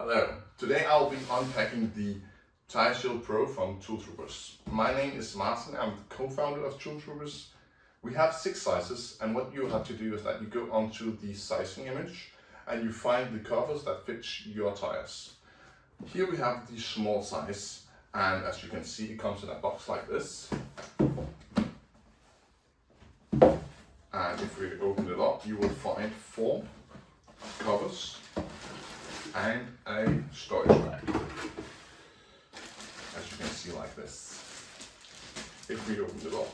Hello, today I'll be unpacking the TIRESHIELD PRO from Tool Troopers. My name is Martin, I'm the co-founder of Tool Troopers. We have 6 sizes, and what you have to do is that you go onto the sizing image and you find the covers that fit your tires. Here we have the small size, and as you can see it comes in a box like this. And if we open it up, you will find 4 covers and a storage bag, as you can see like this. If we open it up,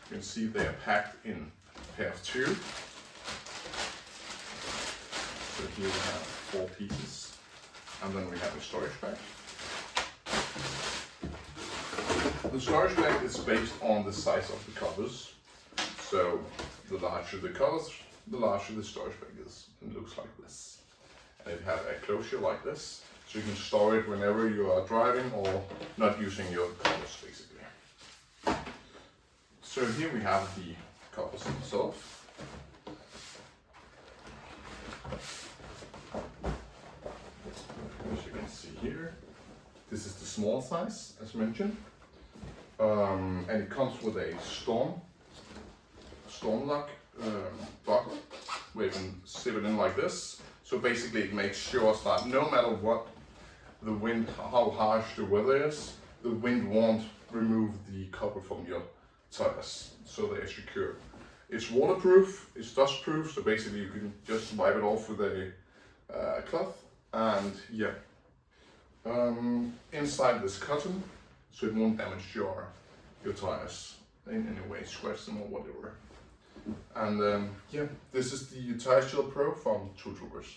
you can see they are packed in a pair of 2. So here we have 4 pieces, and then we have a storage bag. The storage bag is based on the size of the covers. So the larger the covers, the larger the storage bag is. It looks like this. And it has a closure like this, so you can store it whenever you are driving or not using your covers basically. So here we have the covers themselves. As you can see here, this is the small size as mentioned. And it comes with a StormLock buckle where you can zip it in like this. So basically it makes sure that no matter what the wind, how harsh the weather is, the wind won't remove the cover from your tires, so they're secure. It's waterproof, it's dust proof, so basically you can just wipe it off with a cloth, and yeah. Inside this cotton, so it won't damage your tires in any way, scratch them or whatever. And yeah, this is the TIRESHIELD Pro from Tool Troopers.